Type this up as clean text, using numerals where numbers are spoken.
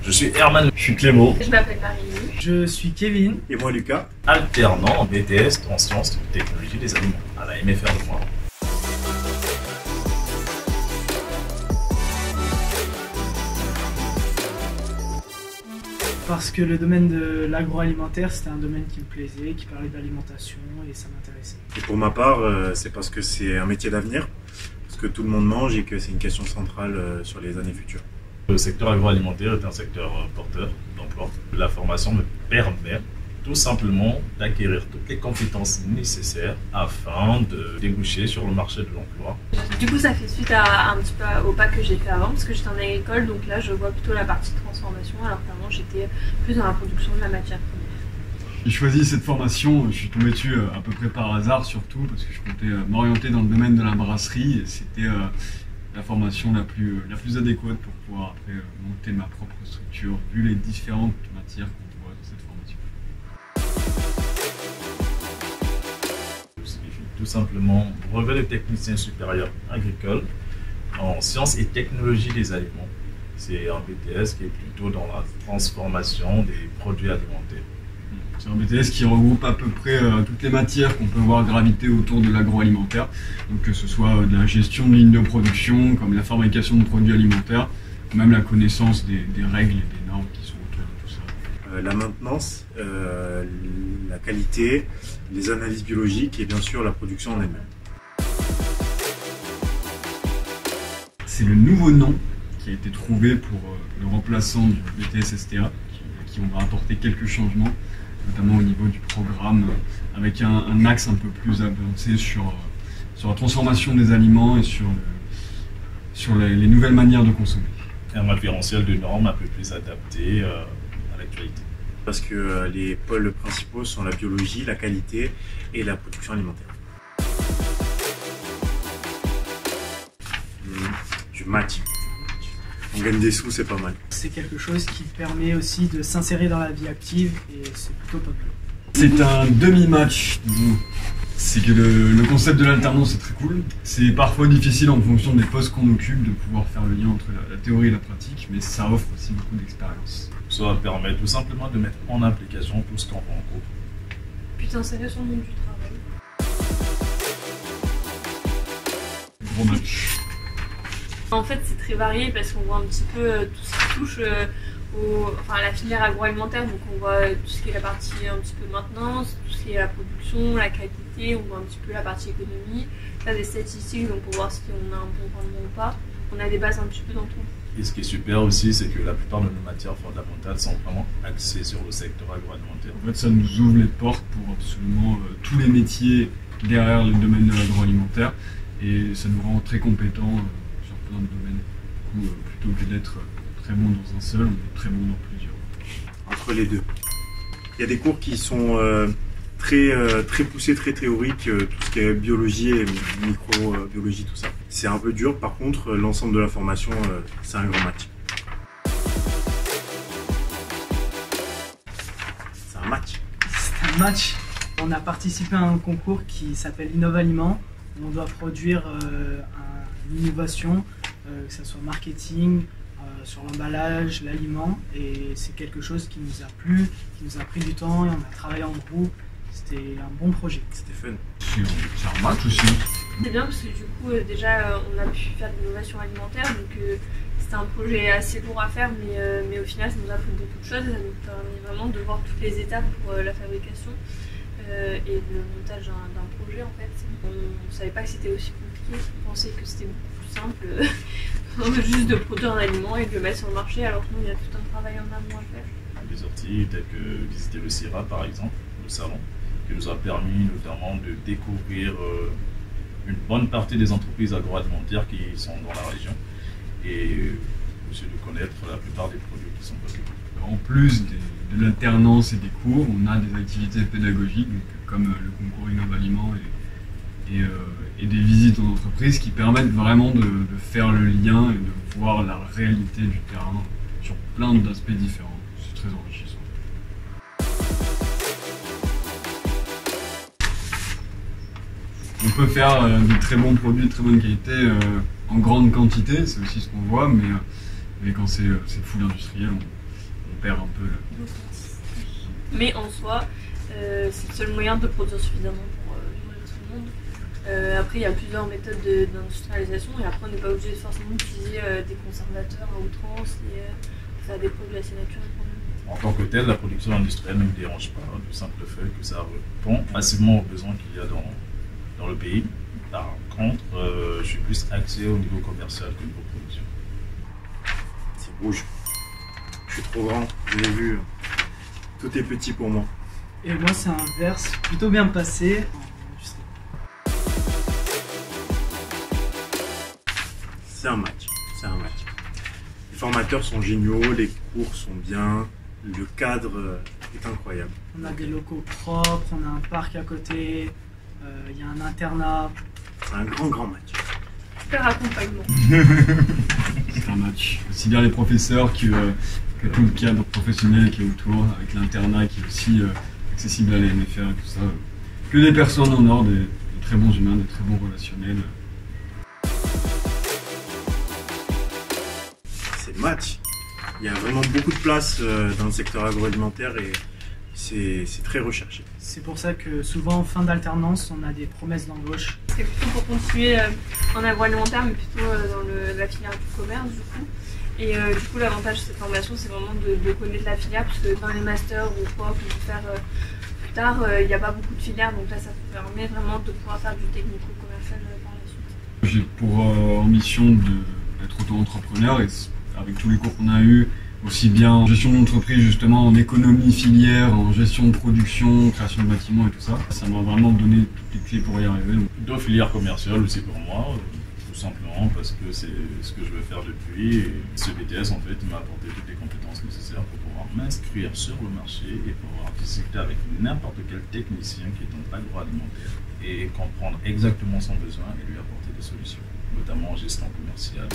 Je suis Herman. Je suis Clément. Je m'appelle Marie. Je suis Kevin. Et moi Lucas. Alternant en BTS en sciences et technologies des aliments à la MFR de Montréal. Parce que le domaine de l'agroalimentaire, c'était un domaine qui me plaisait, qui parlait d'alimentation et ça m'intéressait. Et pour ma part, c'est parce que c'est un métier d'avenir, parce que tout le monde mange et que c'est une question centrale sur les années futures. Le secteur agroalimentaire est un secteur porteur d'emploi. La formation me permet tout simplement d'acquérir toutes les compétences nécessaires afin de déboucher sur le marché de l'emploi. Du coup, ça fait suite à un petit peu au pas que j'ai fait avant, parce que j'étais en agricole, donc là je vois plutôt la partie transformation, alors qu'avant j'étais plus dans la production de la matière première. J'ai choisi cette formation, je suis tombé dessus à peu près par hasard surtout, parce que je comptais m'orienter dans le domaine de la brasserie, et c'était la formation la plus adéquate pour pouvoir après monter ma propre structure, vu les différentes matières qu'on voit dans cette formation. Tout simplement brevet de technicien supérieur agricole en sciences et technologies des aliments. C'est un BTS qui est plutôt dans la transformation des produits alimentaires. C'est un BTS qui regroupe à peu près toutes les matières qu'on peut voir graviter autour de l'agroalimentaire. Donc que ce soit de la gestion de lignes de production, comme la fabrication de produits alimentaires, même la connaissance des règles et des normes qui sont autour de tout ça. La maintenance, la qualité, les analyses biologiques et bien sûr la production en elle-même. C'est le nouveau nom qui a été trouvé pour le remplaçant du BTS STA, qui on va apporter quelques changements, notamment au niveau du programme, avec un axe un peu plus avancé sur la transformation des aliments et sur les nouvelles manières de consommer. Un référentiel de normes un peu plus adapté à l'actualité. Parce que les pôles principaux sont la biologie, la qualité et la production alimentaire. Du match. On gagne des sous, c'est pas mal. C'est quelque chose qui permet aussi de s'insérer dans la vie active et c'est plutôt pas mal. C'est un demi-match. C'est que le concept de l'alternance est très cool. C'est parfois difficile en fonction des postes qu'on occupe de pouvoir faire le lien entre la théorie et la pratique, mais ça offre aussi beaucoup d'expérience. Ça permet tout simplement de mettre en application tout ce qu'on rencontre. Puis t'insérer sur le monde du travail. Gros match. En fait, c'est très varié parce qu'on voit un petit peu tout ce qui touche à la filière agroalimentaire. Donc, on voit tout ce qui est la partie un petit peu maintenance, tout ce qui est la production, la qualité. On voit un petit peu la partie économie. Là, des statistiques, donc pour voir si on a un bon rendement ou pas. On a des bases un petit peu dans tout. Et ce qui est super aussi, c'est que la plupart de nos matières fondamentales sont vraiment axées sur le secteur agroalimentaire. En fait, ça nous ouvre les portes pour absolument tous les métiers derrière le domaine de l'agroalimentaire et ça nous rend très compétents sur plein de domaines. Du coup, plutôt que d'être très bon dans un seul, on est très bon dans plusieurs. Entre les deux. Il y a des cours qui sont très poussés, très théoriques, tout ce qui est biologie et microbiologie, tout ça. C'est un peu dur, par contre, l'ensemble de la formation, c'est un grand match. C'est un match. C'est un match. On a participé à un concours qui s'appelle Innovaliment, où on doit produire une innovation, que ce soit marketing, sur l'emballage, l'aliment, et c'est quelque chose qui nous a plu, qui nous a pris du temps, et on a travaillé en groupe. C'était un bon projet. C'était fun. C'est un match aussi. C'est bien parce que du coup, déjà, on a pu faire de l'innovation alimentaire, donc c'était un projet assez lourd à faire, mais au final, ça nous a appris beaucoup de choses et ça nous permet vraiment de voir toutes les étapes pour la fabrication et le montage d'un projet en fait. On ne savait pas que c'était aussi compliqué, on pensait que c'était beaucoup plus simple, juste de produire un aliment et de le mettre sur le marché, alors que nous, il y a tout un travail en amont à faire. Des sorties telles que visiter le CIRA par exemple, le salon, qui nous a permis notamment de découvrir une bonne partie des entreprises agroalimentaires qui sont dans la région et aussi de connaître la plupart des produits qui sont fabriqués. En plus de l'alternance et des cours, on a des activités pédagogiques comme le concours Innovaliment et des visites en entreprise qui permettent vraiment de faire le lien et de voir la réalité du terrain sur plein d'aspects différents. C'est très enrichissant. On peut faire de très bons produits de très bonne qualité en grande quantité, c'est aussi ce qu'on voit, mais quand c'est full industriel, perd un peu le... Mais en soi, c'est le seul moyen de produire suffisamment pour nourrir tout le monde. Après, il y a plusieurs méthodes d'industrialisation et après, on n'est pas obligé forcément d'utiliser des conservateurs à outrance et faire des produits assez naturels quand même. En tant que tel, la production industrielle ne me dérange pas, du simple fait que ça répond massivement aux besoins qu'il y a dans le pays. Par contre, je suis plus axé au niveau commercial que au niveau production. C'est rouge. Je suis trop grand, je l'ai vu. Tout est petit pour moi. Et moi, c'est un verse plutôt bien passé. C'est un match. C'est un match. Les formateurs sont géniaux, les cours sont bien, le cadre est incroyable. On a des locaux propres, on a un parc à côté, il y a un internat. C'est un grand match. Super accompagnement. C'est un match. Aussi bien les professeurs que tout le cadre professionnel qui est autour, avec l'internat qui est aussi accessible à l'ANFR et tout ça. Que des personnes en or, des très bons humains, des très bons relationnels. C'est le match. Il y a vraiment beaucoup de place dans le secteur agroalimentaire et c'est très recherché. C'est pour ça que souvent en fin d'alternance, on a des promesses d'embauche. C'est plutôt pour continuer en agroalimentaire, mais plutôt dans la filière du commerce du coup. Et du coup, l'avantage de cette formation, c'est vraiment de connaître la filière, parce que dans les masters ou quoi qu'on peut faire plus tard, il n'y a pas beaucoup de filières, donc là, ça permet vraiment de pouvoir faire du technico-commercial par la suite. J'ai pour ambition d'être auto-entrepreneur et avec tous les cours qu'on a eus, aussi bien en gestion d'entreprise, justement en économie filière, en gestion de production, création de bâtiments et tout ça, ça m'a vraiment donné toutes les clés pour y arriver. Deux filières commerciales aussi pour moi, tout simplement parce que c'est ce que je veux faire depuis. Et ce BTS en fait m'a apporté toutes les compétences nécessaires pour pouvoir m'inscrire sur le marché et pouvoir discuter avec n'importe quel technicien qui est dans l'agroalimentaire et comprendre exactement son besoin et lui apporter des solutions, notamment en gestion commerciale.